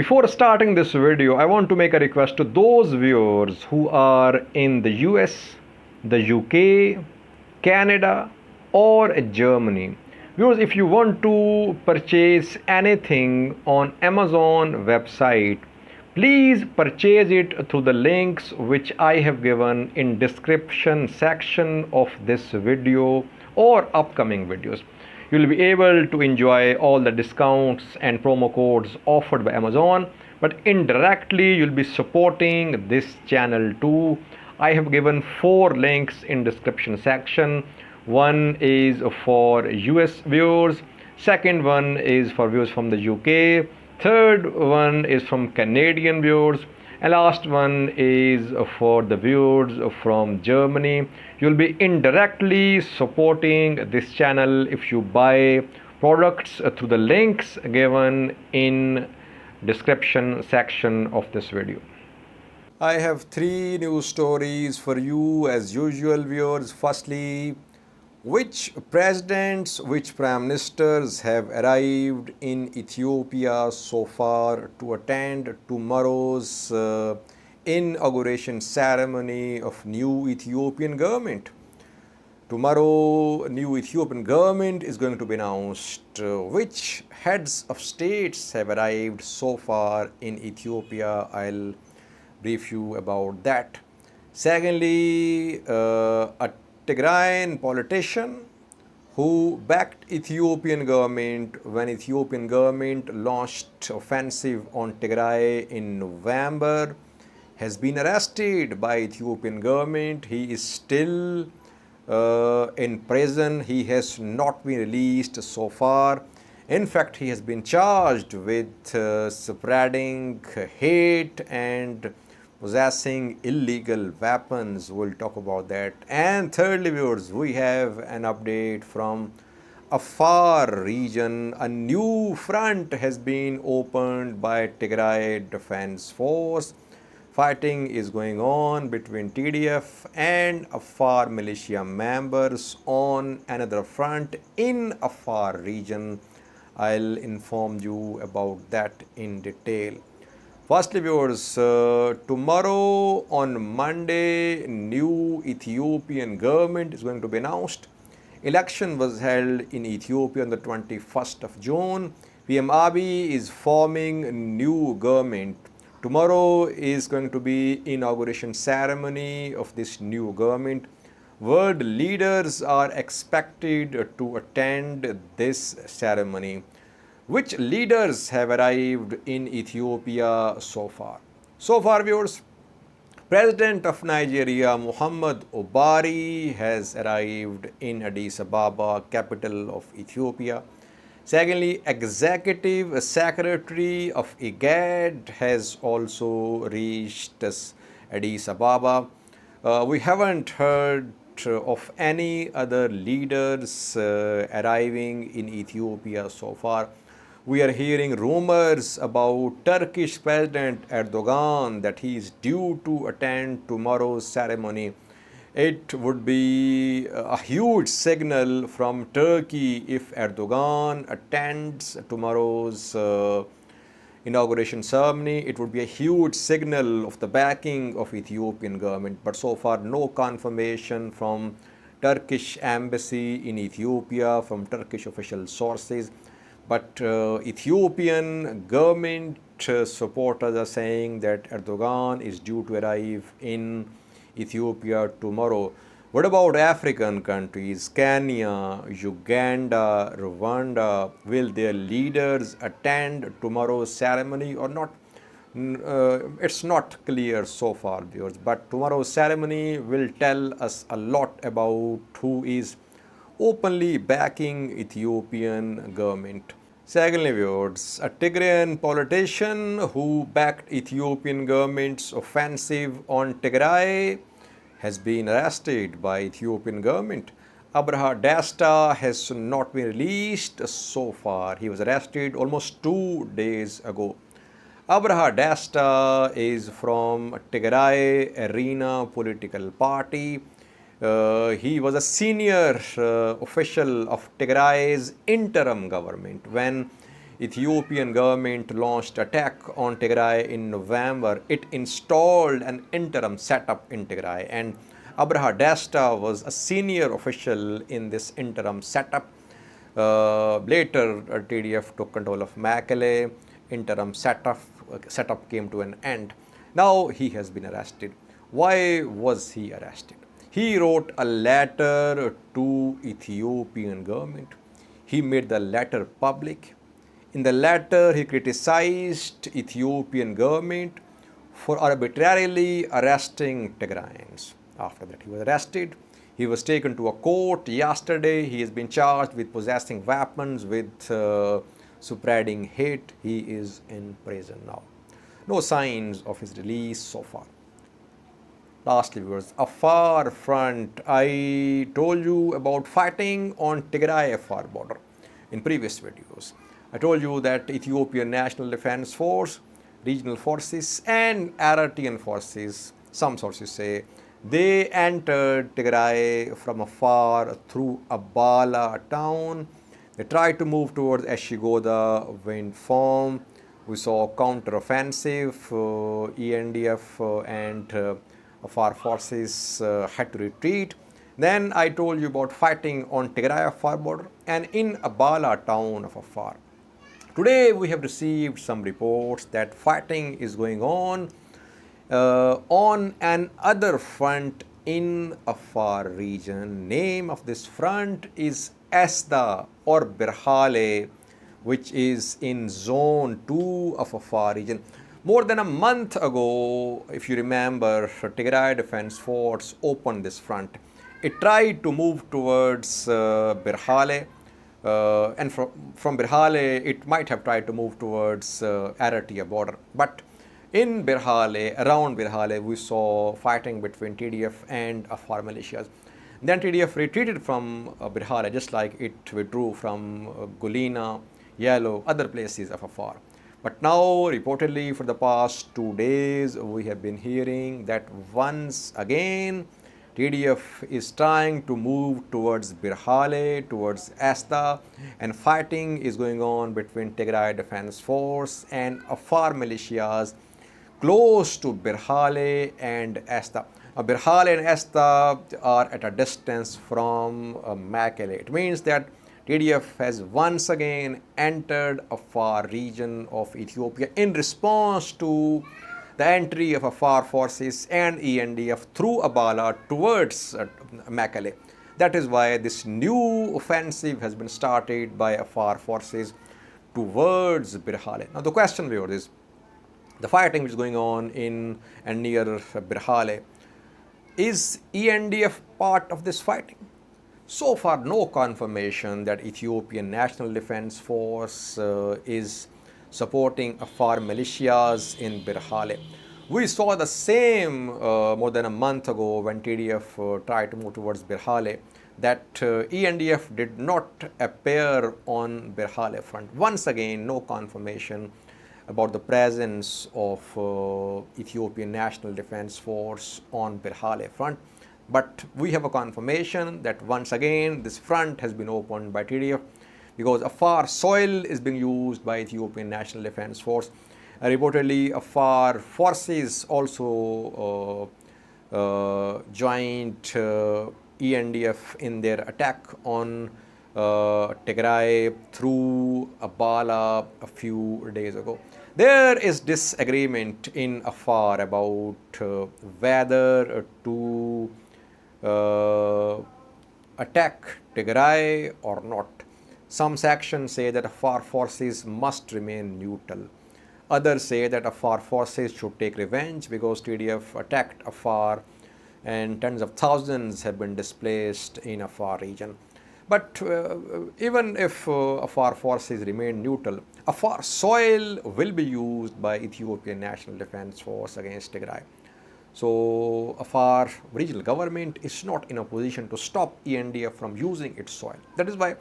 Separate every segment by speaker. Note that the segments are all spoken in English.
Speaker 1: Before starting this video, I want to make a request to those viewers who are in the US, the UK, Canada, or Germany. Viewers, if you want to purchase anything on Amazon website, please purchase it through the links which I have given in description section of this video or upcoming videos. You will be able to enjoy all the discounts and promo codes offered by Amazon, but indirectly you'll be supporting this channel too. I have given 4 links in description section. One is for US viewers, second one is for viewers from the UK, third one is from Canadian viewers, and last one is for the viewers from Germany. You'll be indirectly supporting this channel if you buy products through the links given in description section of this video. I have 3 news stories for you as usual, viewers. Firstly, which presidents, which prime ministers have arrived in Ethiopia so far to attend tomorrow's inauguration ceremony of new Ethiopian government? Tomorrow, new Ethiopian government is going to be announced. Which heads of states have arrived so far in Ethiopia? I'll brief you about that. Secondly, a Tigrayan politician who backed Ethiopian government when Ethiopian government launched offensive on Tigray in November has been arrested by Ethiopian government. He is still in prison. He has not been released so far. In fact, he has been charged with spreading hate and possessing illegal weapons. We'll talk about that. And thirdly, viewers, we have an update from Afar region. A new front has been opened by Tigray Defense Force. Fighting is going on between TDF and Afar militia members on another front in Afar region. I'll inform you about that in detail. Firstly, viewers, tomorrow on Monday, new Ethiopian government is going to be announced. Election was held in Ethiopia on the 21st of June. PM Abiy is forming a new government. Tomorrow is going to be inauguration ceremony of this new government. World leaders are expected to attend this ceremony. Which leaders have arrived in Ethiopia so far? So far, viewers, President of Nigeria, Muhammad Buhari, has arrived in Addis Ababa, capital of Ethiopia. Secondly, Executive Secretary of IGAD has also reached Addis Ababa. We haven't heard of any other leaders arriving in Ethiopia so far. We are hearing rumors about Turkish President Erdogan that he is due to attend tomorrow's ceremony. It would be a huge signal from Turkey if Erdogan attends tomorrow's inauguration ceremony. It would be a huge signal of the backing of Ethiopian government. But so far, no confirmation from Turkish embassy in Ethiopia, from Turkish official sources. But Ethiopian government supporters are saying that Erdogan is due to arrive in Ethiopia tomorrow. What about African countries? Kenya, Uganda, Rwanda? Will their leaders attend tomorrow's ceremony or not? It's not clear so far, viewers. But tomorrow's ceremony will tell us a lot about who is openly backing Ethiopian government. Secondly, viewers, a Tigrayan politician who backed Ethiopian government's offensive on Tigray has been arrested by Ethiopian government. Abraha Desta has not been released so far. He was arrested almost 2 days ago. Abraha Desta is from Tigray Arena political party. He was a senior official of Tigray's interim government when Ethiopian government launched attack on Tigray in November. It installed an interim setup in Tigray, and Abraha Desta was a senior official in this interim setup. Later, TDF took control of Mekelle. Interim setup came to an end. Now he has been arrested. Why was he arrested? He wrote a letter to Ethiopian government. He made the letter public. In the letter, he criticized Ethiopian government for arbitrarily arresting Tigrayans. After that, he was arrested. He was taken to a court yesterday. He has been charged with possessing weapons, with spreading hate. He is in prison now. No signs of his release so far. Lastly, viewers, Afar front. I told you about fighting on Tigray-Afar border in previous videos. I told you that Ethiopian National Defense Force, regional forces, and Eritrean forces, some sources say, they entered Tigray from afar through Abala town. They tried to move towards Eshigoda wind farm. We saw counter-offensive, ENDF and Afar forces had to retreat. Then I told you about fighting on Tigray-Afar border and in Abala town of Afar. Today we have received some reports that fighting is going on another front in Afar region. Name of this front is Esda or Berhale, which is in zone 2 of Afar region. More than a month ago, if you remember, Tigray Defense Force opened this front. It tried to move towards Berhale, and from Berhale, it might have tried to move towards Eritrea border. But in Berhale, around Berhale, we saw fighting between TDF and Afar militias. Then TDF retreated from Berhale, just like it withdrew from Gulina, Yellow, other places of Afar. But now, reportedly, for the past 2 days, we have been hearing that once again, TDF is trying to move towards Berhale, towards Esda, and fighting is going on between Tigray Defense Force and Afar militias close to Berhale and Esda. Berhale and Esda are at a distance from Mekelle. It means that TDF has once again entered Afar region of Ethiopia in response to the entry of Afar forces and ENDF through Abala towards Mekelle. That is why this new offensive has been started by Afar forces towards Berhale. Now the question, viewers, is the fighting which is going on in and near Berhale, is ENDF part of this fighting? So far, no confirmation that Ethiopian National Defense Force is supporting Afar militias in Berhale. We saw the same more than a month ago when TDF tried to move towards Berhale, that ENDF did not appear on Berhale front. Once again, no confirmation about the presence of Ethiopian National Defense Force on Berhale front. But we have a confirmation that once again this front has been opened by TDF because Afar soil is being used by Ethiopian National Defense Force. Reportedly, Afar forces also joined ENDF in their attack on Tigray through Abala a few days ago. There is disagreement in Afar about whether to attack Tigray or not. Some sections say that Afar forces must remain neutral. Others say that Afar forces should take revenge because TDF attacked Afar and tens of thousands have been displaced in Afar region. But even if Afar forces remain neutral, Afar soil will be used by Ethiopian National Defense Force against Tigray. So Afar regional government is not in a position to stop ENDF from using its soil. That is why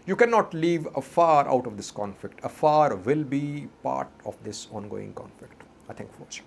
Speaker 1: you cannot leave Afar out of this conflict. Afar will be part of this ongoing conflict. I thank you for watching.